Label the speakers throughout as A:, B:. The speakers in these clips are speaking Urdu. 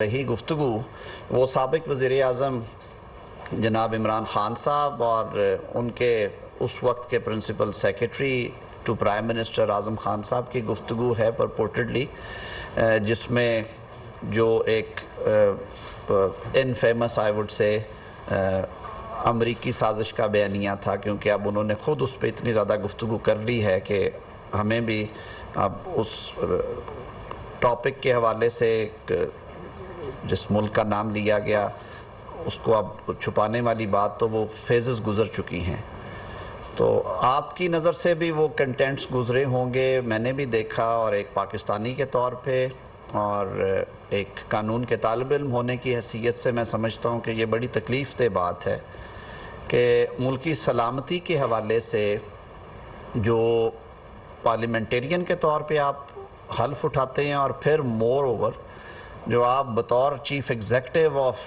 A: رہی گفتگو وہ سابق وزیر اعظم جناب عمران خان صاحب اور ان کے اس وقت کے principal secretary to prime minister Azam Khan صاحب کی گفتگو ہے پرپورٹڈلی، جس میں جو ایک انفیمس آئی وڈ سے امریکی سازش کا بیانیہ تھا، کیونکہ اب انہوں نے خود اس پہ اتنی زیادہ گفتگو کر لی ہے کہ ہمیں بھی اب اس ٹاپک کے حوالے سے جس ملک کا نام لیا گیا اس کو اب چھپانے والی بات تو وہ فیزز گزر چکی ہیں۔ تو آپ کی نظر سے بھی وہ کنٹینٹس گزرے ہوں گے، میں نے بھی دیکھا، اور ایک پاکستانی کے طور پہ اور ایک قانون کے طالب علم ہونے کی حیثیت سے میں سمجھتا ہوں کہ یہ بڑی تکلیف دہ بات ہے کہ ملکی سلامتی کے حوالے سے جو پارلیمنٹیرین کے طور پہ آپ حلف اٹھاتے ہیں، اور پھر مور اوور جو آپ بطور چیف ایگزیکٹو آف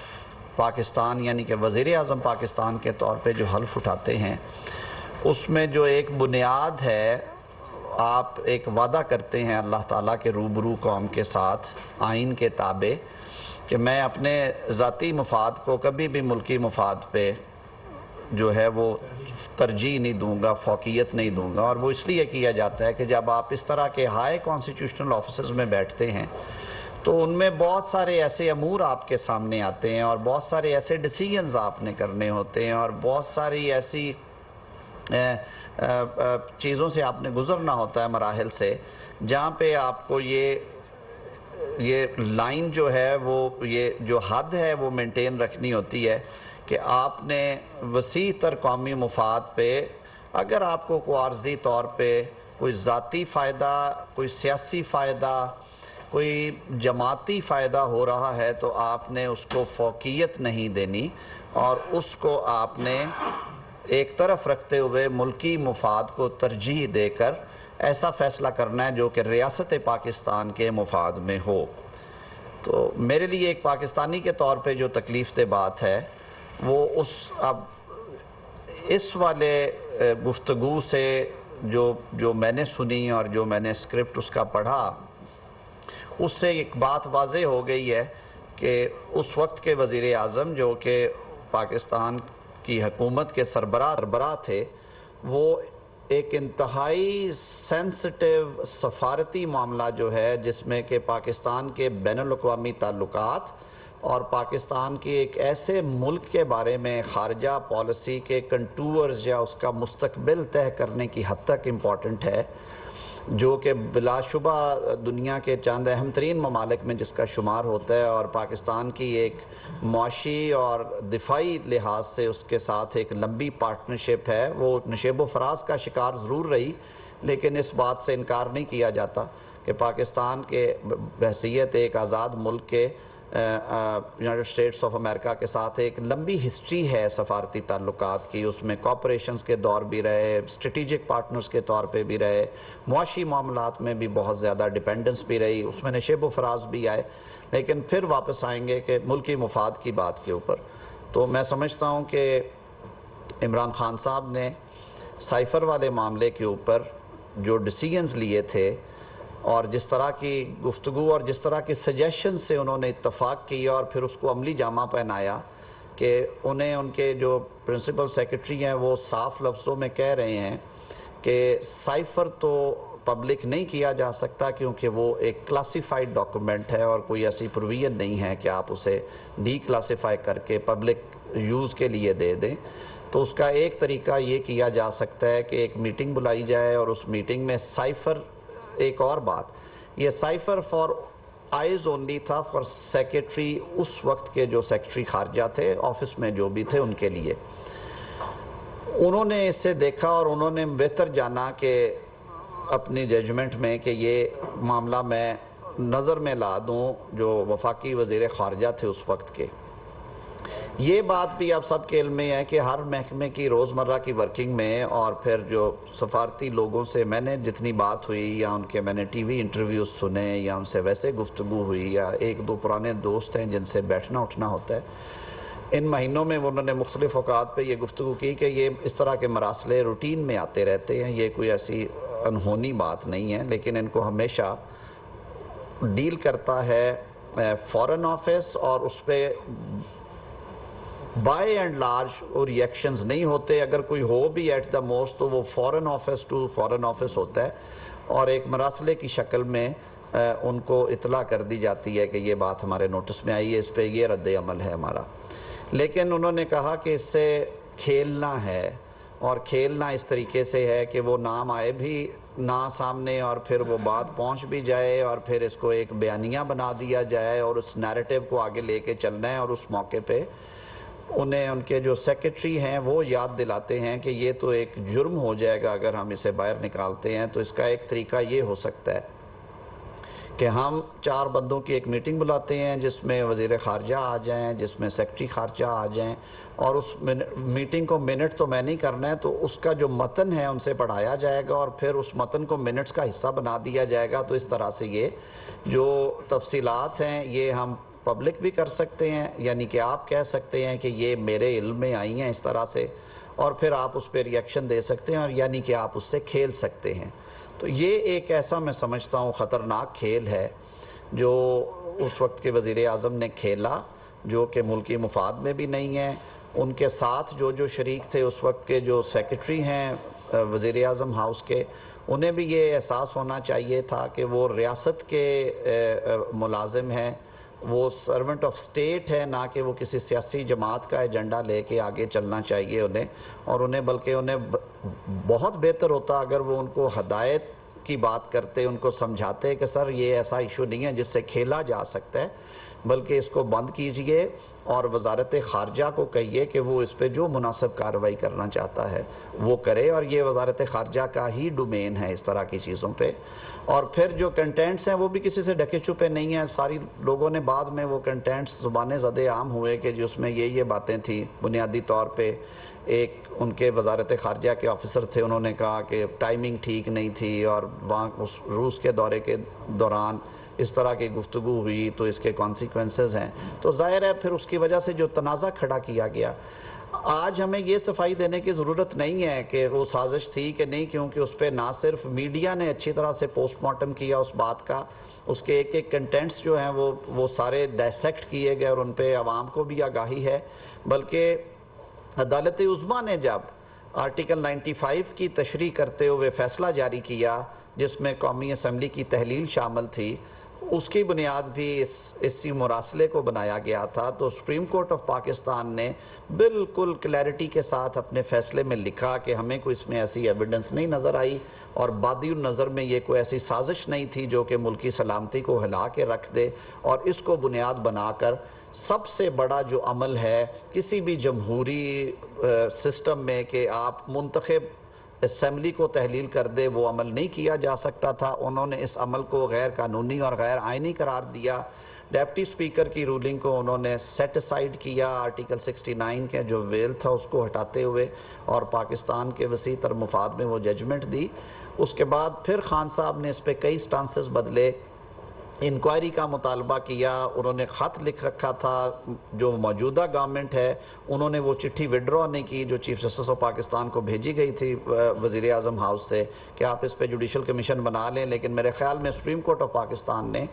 A: پاکستان یعنی کہ وزیر اعظم پاکستان کے طور پہ جو حلف اٹھاتے ہیں، اس میں جو ایک بنیاد ہے، آپ ایک وعدہ کرتے ہیں اللہ تعالیٰ کے روبرو قوم کے ساتھ آئین کے تابع کہ میں اپنے ذاتی مفاد کو کبھی بھی ملکی مفاد پہ جو ہے وہ ترجیح نہیں دوں گا، فوقیت نہیں دوں گا، اور وہ اس لیے کیا جاتا ہے کہ جب آپ اس طرح کے ہائی کانسٹیٹیوشنل آفیسز میں بیٹھتے ہیں تو ان میں بہت سارے ایسے امور آپ کے سامنے آتے ہیں، اور بہت سارے ایسے ڈیسیژنز آپ نے کرنے ہوتے ہیں، اور بہت ساری ایسی چیزوں سے آپ نے گزرنا ہوتا ہے، مراحل سے، جہاں پہ آپ کو یہ لائن جو ہے وہ یہ جو حد ہے وہ مینٹین رکھنی ہوتی ہے کہ آپ نے وسیع تر قومی مفاد پہ اگر آپ کو کوئی عارضی طور پہ کوئی ذاتی فائدہ، کوئی سیاسی فائدہ، کوئی جماعتی فائدہ ہو رہا ہے تو آپ نے اس کو فوقیت نہیں دینی، اور اس کو آپ نے ایک طرف رکھتے ہوئے ملکی مفاد کو ترجیح دے کر ایسا فیصلہ کرنا ہے جو کہ ریاست پاکستان کے مفاد میں ہو۔ تو میرے لیے ایک پاکستانی کے طور پہ جو تکلیف دہ بات ہے وہ اب اس والے گفتگو سے جو میں نے سنی اور جو میں نے اسکرپٹ اس کا پڑھا، اس سے ایک بات واضح ہو گئی ہے کہ اس وقت کے وزیر اعظم جو کہ پاکستان کی حکومت کے سربراہ تھے، وہ ایک انتہائی سینسٹیو سفارتی معاملہ جو ہے جس میں کہ پاکستان کے بین الاقوامی تعلقات اور پاکستان کی ایک ایسے ملک کے بارے میں خارجہ پالیسی کے کنٹورز یا اس کا مستقبل طے کرنے کی حد تک امپورٹنٹ ہے، جو کہ بلا شبہ دنیا کے چند اہم ترین ممالک میں جس کا شمار ہوتا ہے، اور پاکستان کی ایک معاشی اور دفاعی لحاظ سے اس کے ساتھ ایک لمبی پارٹنرشپ ہے۔ وہ نشیب و فراز کا شکار ضرور رہی، لیکن اس بات سے انکار نہیں کیا جاتا کہ پاکستان کے بحیثیت ایک آزاد ملک کے یونائیٹڈ اسٹیٹس آف امریکہ کے ساتھ ایک لمبی ہسٹری ہے سفارتی تعلقات کی، اس میں کوپریشنز کے دور بھی رہے، اسٹریٹجک پارٹنرز کے طور پہ بھی رہے، معاشی معاملات میں بھی بہت زیادہ ڈیپینڈنس بھی رہی، اس میں نشیب و فراز بھی آئے، لیکن پھر واپس آئیں گے کہ ملکی مفاد کی بات کے اوپر۔ تو میں سمجھتا ہوں کہ عمران خان صاحب نے سائفر والے معاملے کے اوپر جو ڈیسیژنز لیے تھے، اور جس طرح کی گفتگو اور جس طرح کی سجیشن سے انہوں نے اتفاق کیا اور پھر اس کو عملی جامہ پہنایا کہ انہیں ان کے جو پرنسپل سیکریٹری ہیں وہ صاف لفظوں میں کہہ رہے ہیں کہ سائفر تو پبلک نہیں کیا جا سکتا کیونکہ وہ ایک کلاسیفائیڈ ڈاکومنٹ ہے، اور کوئی ایسی پروویژن نہیں ہے کہ آپ اسے ڈی کلاسیفائی کر کے پبلک یوز کے لیے دے دیں۔ تو اس کا ایک طریقہ یہ کیا جا سکتا ہے کہ ایک میٹنگ بلائی جائے، اور اس میٹنگ میں سائفر، ایک اور بات، یہ سائفر فار آئیز اونلی تھا فار سیکریٹری، اس وقت کے جو سیکریٹری خارجہ تھے آفس میں جو بھی تھے ان کے لیے، انہوں نے اس سے دیکھا اور انہوں نے بہتر جانا کہ اپنی ججمنٹ میں کہ یہ معاملہ میں نظر میں لا دوں جو وفاقی وزیر خارجہ تھے اس وقت کے۔ یہ بات بھی آپ سب کے علم میں ہے کہ ہر محکمے کی روزمرہ کی ورکنگ میں، اور پھر جو سفارتی لوگوں سے میں نے جتنی بات ہوئی یا ان کے میں نے ٹی وی انٹرویوز سنے یا ان سے ویسے گفتگو ہوئی یا ایک دو پرانے دوست ہیں جن سے بیٹھنا اٹھنا ہوتا ہے، ان مہینوں میں انہوں نے مختلف اوقات پہ یہ گفتگو کی کہ یہ اس طرح کے مراسلے روٹین میں آتے رہتے ہیں، یہ کوئی ایسی انہونی بات نہیں ہے، لیکن ان کو ہمیشہ ڈیل کرتا ہے فورن آفس اور اس پہ بائی اینڈ لارج وہ ریئیکشنز نہیں ہوتے. اگر کوئی ہو بھی ایٹ دا موسٹ تو وہ foreign office to foreign office ہوتا ہے اور ایک مراسلے کی شکل میں ان کو اطلاع کر دی جاتی ہے کہ یہ بات ہمارے نوٹس میں آئی ہے, اس پہ یہ رد عمل ہے ہمارا. لیکن انہوں نے کہا کہ اس سے کھیلنا ہے, اور کھیلنا اس طریقے سے ہے کہ وہ نام آئے بھی نہ سامنے اور پھر وہ بات پہنچ بھی جائے اور پھر اس کو ایک بیانیہ بنا دیا جائے اور اس نیریٹو کو آگے لے کے چلنا ہے. اور اس موقع پہ انہیں ان کے جو سیکرٹری ہیں وہ یاد دلاتے ہیں کہ یہ تو ایک جرم ہو جائے گا اگر ہم اسے باہر نکالتے ہیں. تو اس کا ایک طریقہ یہ ہو سکتا ہے کہ ہم 4 بندوں کی ایک میٹنگ بلاتے ہیں جس میں وزیر خارجہ آ جائیں, جس میں سیکرٹری خارجہ آ جائیں, اور اس میٹنگ کو منٹ تو میں نہیں کرنا ہے, تو اس کا جو متن ہے ان سے پڑھایا جائے گا اور پھر اس متن کو منٹس کا حصہ بنا دیا جائے گا. تو اس طرح سے یہ جو تفصیلات ہیں یہ ہم پبلک بھی کر سکتے ہیں, یعنی کہ آپ کہہ سکتے ہیں کہ یہ میرے علم میں آئی ہیں اس طرح سے, اور پھر آپ اس پہ ریئیکشن دے سکتے ہیں, اور یعنی کہ آپ اس سے کھیل سکتے ہیں. تو یہ ایک ایسا میں سمجھتا ہوں خطرناک کھیل ہے جو اس وقت کے وزیر اعظم نے کھیلا, جو کہ ملکی مفاد میں بھی نہیں ہے. ان کے ساتھ جو شریک تھے اس وقت کے جو سیکرٹری ہیں وزیر اعظم ہاؤس کے, انہیں بھی یہ احساس ہونا چاہیے تھا کہ وہ ریاست کے ملازم ہیں, وہ سرونٹ آف سٹیٹ ہے, نہ کہ وہ کسی سیاسی جماعت کا ایجنڈا لے کے آگے چلنا چاہیے انہیں. اور بلکہ انہیں بہت بہتر ہوتا اگر وہ ان کو ہدایت کی بات کرتے, ان کو سمجھاتے کہ سر یہ ایسا ایشو نہیں ہے جس سے کھیلا جا سکتا ہے, بلکہ اس کو بند کیجئے اور وزارت خارجہ کو کہیے کہ وہ اس پہ جو مناسب کارروائی کرنا چاہتا ہے وہ کرے, اور یہ وزارت خارجہ کا ہی ڈومین ہے اس طرح کی چیزوں پہ. اور پھر جو کنٹینٹس ہیں وہ بھی کسی سے ڈھکے چھپے نہیں ہیں. ساری لوگوں نے بعد میں وہ کنٹینٹس زبانیں زدے عام ہوئے کہ جس میں یہ باتیں تھیں. بنیادی طور پہ ایک ان کے وزارت خارجہ کے آفیسر تھے, انہوں نے کہا کہ ٹائمنگ ٹھیک نہیں تھی اور وہاں اس روس کے دورے کے دوران اس طرح کی گفتگو ہوئی تو اس کے کانسیکوینسز ہیں. تو ظاہر ہے پھر اس کی وجہ سے جو تنازع کھڑا کیا گیا. آج ہمیں یہ صفائی دینے کی ضرورت نہیں ہے کہ وہ سازش تھی کہ نہیں, کیونکہ اس پہ نہ صرف میڈیا نے اچھی طرح سے پوسٹ مارٹم کیا اس بات کا, اس کے ایک کنٹینٹس جو ہیں وہ سارے ڈائسیکٹ کیے گئے اور ان پہ عوام کو بھی آگاہی ہے. بلکہ عدالت عظمیٰ نے جب آرٹیکل 95 کی تشریح کرتے ہوئے فیصلہ جاری کیا جس میں قومی اسمبلی کی تحلیل شامل تھی, اس کی بنیاد بھی اسی مراسلے کو بنایا گیا تھا. تو سپریم کورٹ آف پاکستان نے بالکل کلیئرٹی کے ساتھ اپنے فیصلے میں لکھا کہ ہمیں کوئی اس میں ایسی ایویڈنس نہیں نظر آئی, اور بادی النظر میں یہ کوئی ایسی سازش نہیں تھی جو کہ ملکی سلامتی کو ہلا کے رکھ دے. اور اس کو بنیاد بنا کر سب سے بڑا جو عمل ہے کسی بھی جمہوری سسٹم میں کہ آپ منتخب اسمبلی کو تحلیل کر دے, وہ عمل نہیں کیا جا سکتا تھا. انہوں نے اس عمل کو غیر قانونی اور غیر آئینی قرار دیا. ڈیپٹی سپیکر کی رولنگ کو انہوں نے سیٹ اسائیڈ کیا, آرٹیکل 69 کے جو ویل تھا اس کو ہٹاتے ہوئے, اور پاکستان کے وسیع تر مفاد میں وہ ججمنٹ دی. اس کے بعد پھر خان صاحب نے اس پہ کئی سٹانسز بدلے, انکوائری کا مطالبہ کیا. انہوں نے خط لکھ رکھا تھا, جو موجودہ گورنمنٹ ہے انہوں نے وہ چٹھی وڈرا نہیں کی جو چیف جسٹس آف پاکستان کو بھیجی گئی تھی وزیر اعظم ہاؤس سے کہ آپ اس پہ جوڈیشل کمیشن بنا لیں. لیکن میرے خیال میں سپریم کورٹ آف پاکستان نے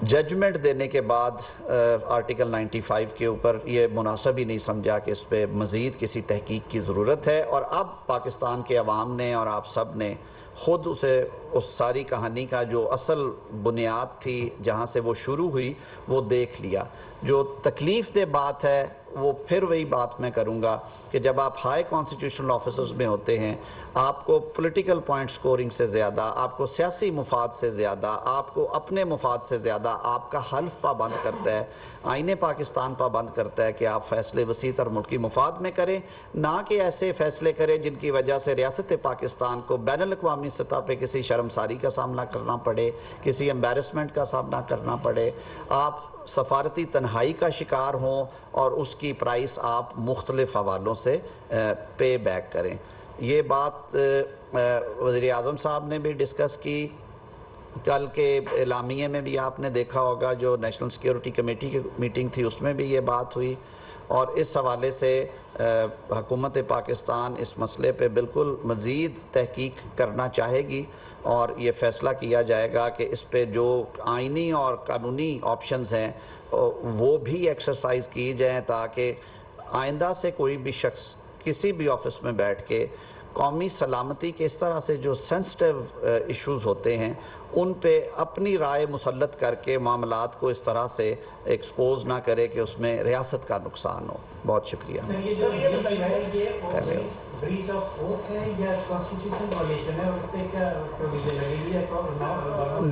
A: ججمنٹ دینے کے بعد آرٹیکل 95 کے اوپر یہ مناسب ہی نہیں سمجھا کہ اس پہ مزید کسی تحقیق کی ضرورت ہے. اور اب پاکستان کے عوام نے اور آپ سب نے خود اس ساری کہانی کا جو اصل بنیاد تھی جہاں سے وہ شروع ہوئی وہ دیکھ لیا. جو تکلیف دہ بات ہے وہ پھر وہی بات میں کروں گا کہ جب آپ ہائی کانسٹیٹیوشنل آفیسرز میں ہوتے ہیں, آپ کو پولیٹیکل پوائنٹ سکورنگ سے زیادہ, آپ کو سیاسی مفاد سے زیادہ, آپ کو اپنے مفاد سے زیادہ آپ کا حلف پابند کرتا ہے, آئین پاکستان پابند کرتا ہے کہ آپ فیصلے وسیع تر ملکی مفاد میں کریں, نہ کہ ایسے فیصلے کریں جن کی وجہ سے ریاست پاکستان کو بین الاقوامی سطح پہ کسی شرمساری کا سامنا کرنا پڑے, کسی امبیرسمنٹ کا سامنا کرنا پڑے, آپ سفارتی تنہائی کا شکار ہوں اور اس کی پرائس آپ مختلف حوالوں سے پے بیک کریں. یہ بات وزیر اعظم صاحب نے بھی ڈسکس کی, کل کے اعلامیے میں بھی آپ نے دیکھا ہوگا جو نیشنل سیکیورٹی کمیٹی کی میٹنگ تھی اس میں بھی یہ بات ہوئی، اور اس حوالے سے حکومت پاکستان اس مسئلے پہ بالکل مزید تحقیق کرنا چاہے گی، اور یہ فیصلہ کیا جائے گا کہ اس پہ جو آئینی اور قانونی آپشنز ہیں وہ بھی ایکسرسائز کی جائیں، تاکہ آئندہ سے کوئی بھی شخص کسی بھی آفس میں بیٹھ کے قومی سلامتی کے اس طرح سے جو سینسٹیو ایشوز ہوتے ہیں ان پہ اپنی رائے مسلط کر کے معاملات کو اس طرح سے ایکسپوز نہ کرے کہ اس میں ریاست کا نقصان ہو۔ بہت شکریہ۔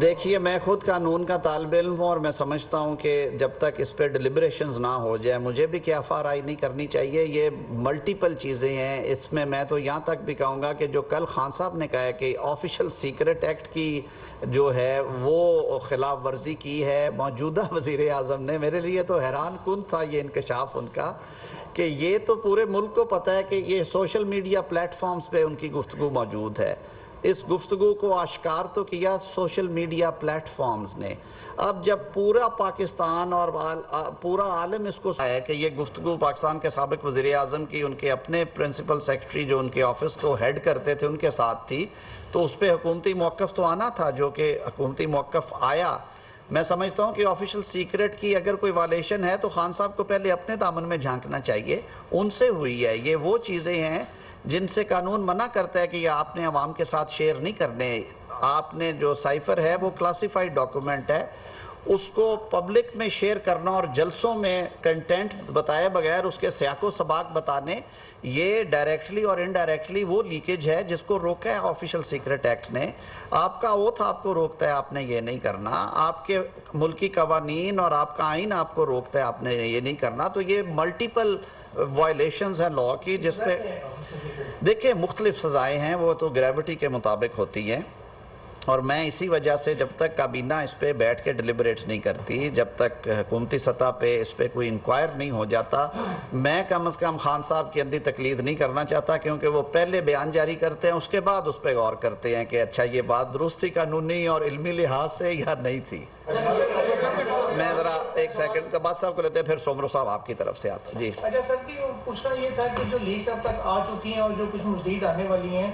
A: دیکھیے، میں خود قانون کا طالب علم ہوں، اور میں سمجھتا ہوں کہ جب تک اس پہ ڈیلیبریشنز نہ ہو جائے مجھے بھی کیا FRI نہیں کرنی چاہیے۔ یہ ملٹیپل چیزیں ہیں اس میں تو یہاں تک بھی کہوں گا کہ جو کل خان صاحب نے کہا ہے کہ آفیشل سیکرٹ ایکٹ کی جو ہے وہ خلاف ورزی کی ہے موجودہ وزیر اعظم نے، میرے لیے تو حیران کن تھا یہ انکشاف ان کا، کہ یہ تو پورے ملک کو پتہ ہے کہ یہ سوشل میڈیا پلیٹ فارمز پہ ان کی گفتگو موجود ہے۔ اس گفتگو کو آشکار تو کیا سوشل میڈیا پلیٹ فارمز نے۔ اب جب پورا پاکستان اور پورا عالم اس کو ہے کہ یہ گفتگو پاکستان کے سابق وزیر اعظم کی ان کے اپنے پرنسپل سیکرٹری جو ان کے آفس کو ہیڈ کرتے تھے ان کے ساتھ تھی، تو اس پہ حکومتی موقف تو آنا تھا، جو کہ حکومتی موقف آیا۔ میں سمجھتا ہوں کہ آفیشل سیکرٹ کی اگر کوئی وائلیشن ہے تو خان صاحب کو پہلے اپنے دامن میں جھانکنا چاہیے، ان سے ہوئی ہے۔ یہ وہ چیزیں ہیں جن سے قانون منع کرتا ہے کہ یہ آپ نے عوام کے ساتھ شیئر نہیں کرنے۔ آپ نے جو سائفر ہے وہ کلاسیفائڈ ڈاکومنٹ ہے، اس کو پبلک میں شیئر کرنا اور جلسوں میں کنٹینٹ بتائے بغیر اس کے سیاق و سباق بتانے، یہ ڈائریکٹلی اور انڈائریکٹلی وہ لیکیج ہے جس کو روکا ہے آفیشل سیکرٹ ایکٹ نے۔ آپ کا اوتھ آپ کو روکتا ہے، آپ نے یہ نہیں کرنا۔ آپ کے ملکی قوانین اور آپ کا آئین آپ کو روکتا ہے، آپ نے یہ نہیں کرنا۔ تو یہ ملٹیپل وائلیشنز ہیں لاء کی، جس پہ دیکھیں مختلف سزائیں ہیں، وہ تو گریوٹی کے مطابق ہوتی ہیں، اور میں اسی وجہ سے جب تک کابینہ اس پہ بیٹھ کے ڈیلیبریٹ نہیں کرتی، جب تک حکومتی سطح پہ اس پہ کوئی انکوائر نہیں ہو جاتا، میں کم از کم خان صاحب کی اندھی تقلید نہیں کرنا چاہتا، کیونکہ وہ پہلے بیان جاری کرتے ہیں، اس کے بعد اس پہ غور کرتے ہیں کہ اچھا یہ بات درست تھی قانونی اور علمی لحاظ سے یا نہیں تھی۔ میں ذرا ایک سیکنڈ عباس صاحب کو لیتے ہیں، پھر سومرو صاحب آپ کی طرف سے آتا۔ جی
B: اچھا سر جی، پوچھنا یہ تھا کہ جو لیکس اب تک آ چکی ہیں اور جو کچھ مزید آنے والی ہیں،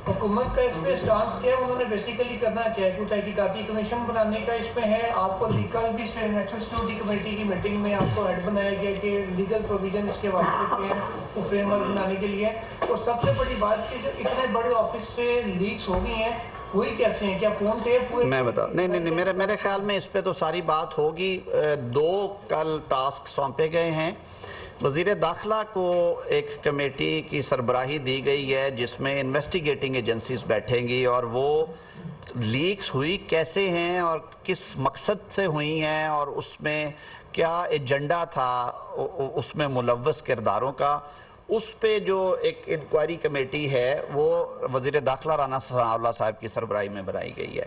B: حکومت کا اس پہ سٹانس کیا ہے؟ انہوں نے بیسیکلی کرنا کیا ہے؟ کوئی تحقیقاتی کمیشن بنانے کا اس پہ ہے؟ آپ کو کل بھی نیشنل سیکورٹی کمیٹی کی میٹنگ میں آپ کو ہیڈ بنایا گیا کہ لیگل پروویژن اس کے واسطے کے ہیں، وہ فریم ورک بنانے کے لیے۔ اور سب سے بڑی بات کہ جو اتنے بڑے آفس سے لیکس ہو گئی ہیں، ہوئی کیسے ہیں؟ کیا فون ٹیپ ہوئے؟
A: میں بتاؤں، نہیں میرے خیال میں اس پہ تو ساری بات ہوگی۔ دو کل ٹاسک سونپے گئے ہیں۔ وزیر داخلہ کو ایک کمیٹی کی سربراہی دی گئی ہے جس میں انویسٹیگیٹنگ ایجنسیز بیٹھیں گی، اور وہ لیکس ہوئی کیسے ہیں اور کس مقصد سے ہوئی ہیں اور اس میں کیا ایجنڈا تھا اس میں ملوث کرداروں کا، اس پہ جو ایک انکوائری کمیٹی ہے وہ وزیر داخلہ رانا ثناء اللہ صاحب کی سربراہی میں بنائی گئی ہے۔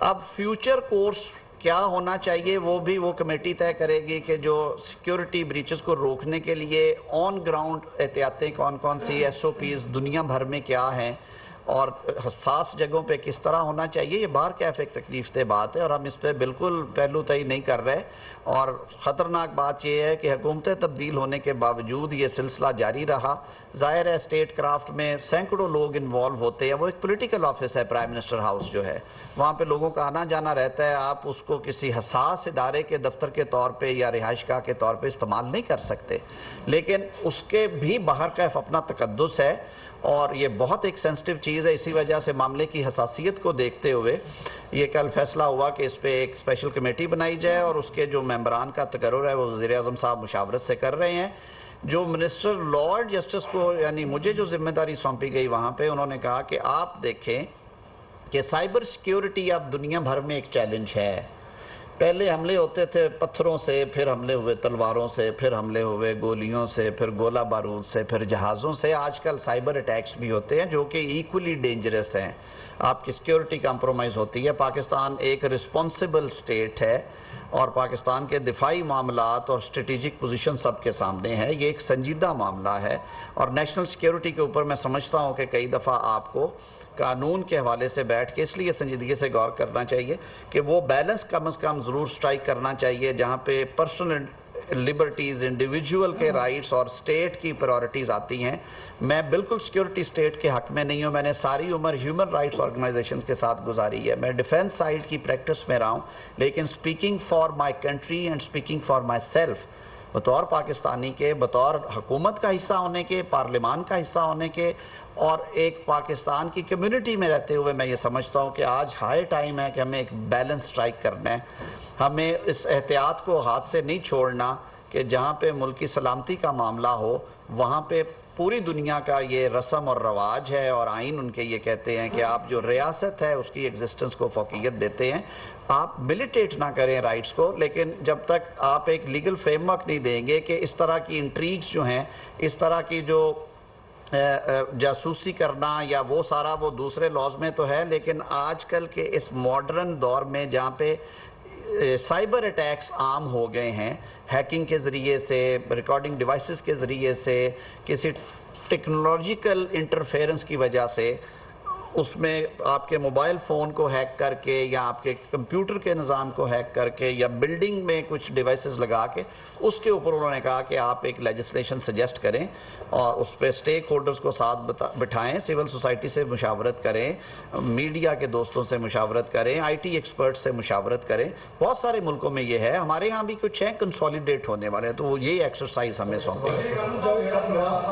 A: اب فیوچر کورس کیا ہونا چاہیے وہ بھی وہ کمیٹی طے کرے گی کہ جو سیکیورٹی بریچز کو روکنے کے لیے آن گراؤنڈ احتیاطیں کون کون سی SOPs دنیا بھر میں کیا ہیں اور حساس جگہوں پہ کس طرح ہونا چاہیے۔ یہ باہر کیف ایک تکلیف دہ بات ہے اور ہم اس پہ بالکل پہلو تئی نہیں کر رہے، اور خطرناک بات یہ ہے کہ حکومتیں تبدیل ہونے کے باوجود یہ سلسلہ جاری رہا۔ ظاہر ہے اسٹیٹ کرافٹ میں سینکڑوں لوگ انوالو ہوتے ہیں، وہ ایک پولیٹیکل آفس ہے پرائم منسٹر ہاؤس جو ہے، وہاں پہ لوگوں کا آنا جانا رہتا ہے، آپ اس کو کسی حساس ادارے کے دفتر کے طور پہ یا رہائش گاہ کے طور پہ استعمال نہیں کر سکتے، لیکن اس کے بھی باہر کا اپنا تقدس ہے اور یہ بہت ایک سینسٹیو چیز ہے۔ اسی وجہ سے معاملے کی حساسیت کو دیکھتے ہوئے یہ کل فیصلہ ہوا کہ اس پہ ایک اسپیشل کمیٹی بنائی جائے اور اس کے جو ممبران کا تقرر ہے وہ وزیر اعظم صاحب مشاورت سے کر رہے ہیں۔ جو منسٹر لاء اینڈ جسٹس کو یعنی مجھے جو ذمہ داری سونپی گئی وہاں پہ انہوں نے کہا کہ آپ دیکھیں کہ سائبر سیکیورٹی اب دنیا بھر میں ایک چیلنج ہے۔ پہلے حملے ہوتے تھے پتھروں سے، پھر حملے ہوئے تلواروں سے، پھر حملے ہوئے گولیوں سے، پھر گولہ بارود سے، پھر جہازوں سے، آج کل سائبر اٹیکس بھی ہوتے ہیں جو کہ ایکولی ڈینجرس ہیں۔ آپ کی سیکیورٹی کمپرومائز ہوتی ہے. پاکستان ایک رسپانسبل اسٹیٹ ہے اور پاکستان کے دفاعی معاملات اور اسٹریٹجک پوزیشن سب کے سامنے ہے. یہ ایک سنجیدہ معاملہ ہے اور نیشنل سیکیورٹی کے اوپر میں سمجھتا ہوں کہ کئی دفعہ آپ کو قانون کے حوالے سے بیٹھ کے اس لیے سنجیدگی سے غور کرنا چاہیے کہ وہ بیلنس کم از کم ضرور سٹرائک کرنا چاہیے جہاں پہ پرسنل لبرٹیز، انڈیویجول کے رائٹس اور سٹیٹ کی پرائورٹیز آتی ہیں. میں بالکل سیکیورٹی سٹیٹ کے حق میں نہیں ہوں. میں نے ساری عمر ہیومن رائٹس آرگنائزیشنز کے ساتھ گزاری ہے. میں ڈیفینس سائیڈ کی پریکٹس میں رہا ہوں، لیکن speaking for my country and speaking for my self, بطور پاکستانی کے، بطور حکومت کا حصہ ہونے کے، پارلیمان کا حصہ ہونے کے اور ایک پاکستان کی کمیونٹی میں رہتے ہوئے، میں یہ سمجھتا ہوں کہ آج ہائی ٹائم ہے کہ ہمیں ایک بیلنس سٹرائک کرنا ہے. ہمیں اس احتیاط کو ہاتھ سے نہیں چھوڑنا کہ جہاں پہ ملکی سلامتی کا معاملہ ہو وہاں پہ پوری دنیا کا یہ رسم اور رواج ہے اور آئین ان کے یہ کہتے ہیں کہ آپ جو ریاست ہے اس کی ایگزسٹنس کو فوقیت دیتے ہیں. آپ ملیٹیٹ نہ کریں رائٹس کو، لیکن جب تک آپ ایک لیگل فریم ورک نہیں دیں گے کہ اس طرح کی انٹریگز جو ہیں، اس طرح کی جو جاسوسی کرنا یا وہ سارا وہ دوسرے لاز میں تو ہے، لیکن آج کل کے اس ماڈرن دور میں جہاں پہ سائبر اٹیکس عام ہو گئے ہیں، ہیکنگ کے ذریعے سے، ریکارڈنگ ڈیوائسز کے ذریعے سے، کسی ٹیکنالوجیکل انٹرفیرنس کی وجہ سے، اس میں آپ کے موبائل فون کو ہیک کر کے یا آپ کے کمپیوٹر کے نظام کو ہیک کر کے یا بلڈنگ میں کچھ ڈیوائسز لگا کے، اس کے اوپر انہوں نے کہا کہ آپ ایک لیجسلیشن سجیسٹ کریں اور اس پہ سٹیک ہولڈرز کو ساتھ بٹھائیں، سول سوسائٹی سے مشاورت کریں، میڈیا کے دوستوں سے مشاورت کریں، آئی ٹی ایکسپرٹ سے مشاورت کریں. بہت سارے ملکوں میں یہ ہے، ہمارے ہاں بھی کچھ ہیں کنسولیڈیٹ ہونے والے ہیں، تو وہ یہی ایکسرسائز ہمیں سونپے.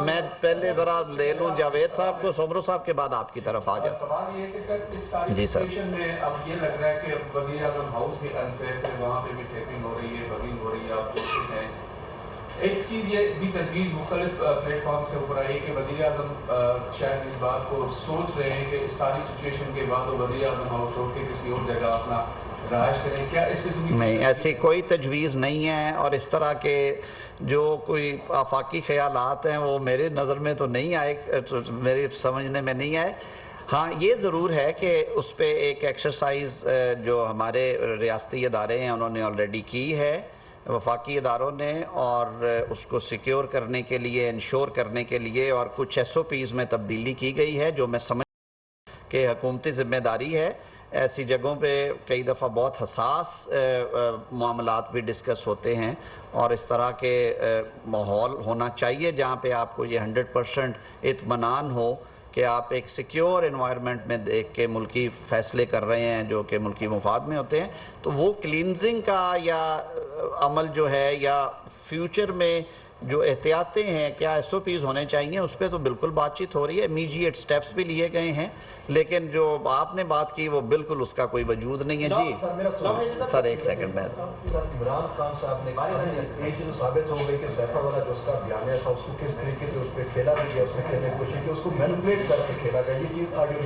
A: میں پہلے ذرا لے لوں جاوید صاحب کو، سومرو صاحب کے بعد آپ کی طرف آ جائیں.
C: سوال یہ ہے کہ سر اس ساری سچویشن میں اب یہ لگ رہا ہے کہ وزیر اعظم ہاؤس بھی انسیف ہے، وہاں پہ بھی ٹیپنگ ہو رہی ہے، بگنگ ہو رہی ہے، آپ دیکھ ہیں. ایک چیز یہ بھی تنقید مختلف پلیٹ فارمز کے اوپر آئی ہے کہ وزیر اعظم شاید اس بات کو سوچ رہے ہیں کہ اس ساری سچویشن کے بعد وہ وزیر اعظم ہاؤس چھوڑ کے کسی اور جگہ اپنا رہائش کریں. کیا اس قسم کی
A: نہیں، ایسی کوئی تجویز نہیں ہے اور اس طرح کے جو کوئی آفاقی خیالات ہیں وہ میرے نظر میں تو نہیں آئے، میرے سمجھنے میں نہیں آئے. ہاں یہ ضرور ہے کہ اس پہ ایک ایکسرسائز جو ہمارے ریاستی ادارے ہیں انہوں نے آلریڈی کی ہے، وفاقی اداروں نے، اور اس کو سیکیور کرنے کے لیے، انشور کرنے کے لیے، اور کچھ ایس او پیز میں تبدیلی کی گئی ہے جو میں سمجھ کہ حکومتی ذمہ داری ہے. ایسی جگہوں پہ کئی دفعہ بہت حساس معاملات بھی ڈسکس ہوتے ہیں اور اس طرح کے ماحول ہونا چاہیے جہاں پہ آپ کو یہ 100% اطمینان ہو کہ آپ ایک سیکیور انوائرمنٹ میں دیکھ کے ملکی فیصلے کر رہے ہیں جو کہ ملکی مفاد میں ہوتے ہیں. تو وہ کلینزنگ کا یا عمل جو ہے یا فیوچر میں جو احتیاطیں ہیں کیا ایس او پیز ہونے چاہیے، اس پہ تو بالکل بات چیت ہو رہی ہے. امیجیٹ سٹیپس بھی لیے گئے ہیں، لیکن جو آپ نے بات کی وہ بالکل اس کا کوئی وجود نہیں ہے. جی سر ایک سیکنڈ میں
D: سر عمران خان صاحب نے کہا ایک چیز ثابت ہو گئی کہ سیفا والا جو اس کا بیانیہ تھا اس کو کس طریقے سے اس پہ کھیلا بھی گیا، اس نے کھیلنے کی کوشش کی، اس کو مینوپولیٹ کر کے کھیلا گیا. یہ چیز آڈیو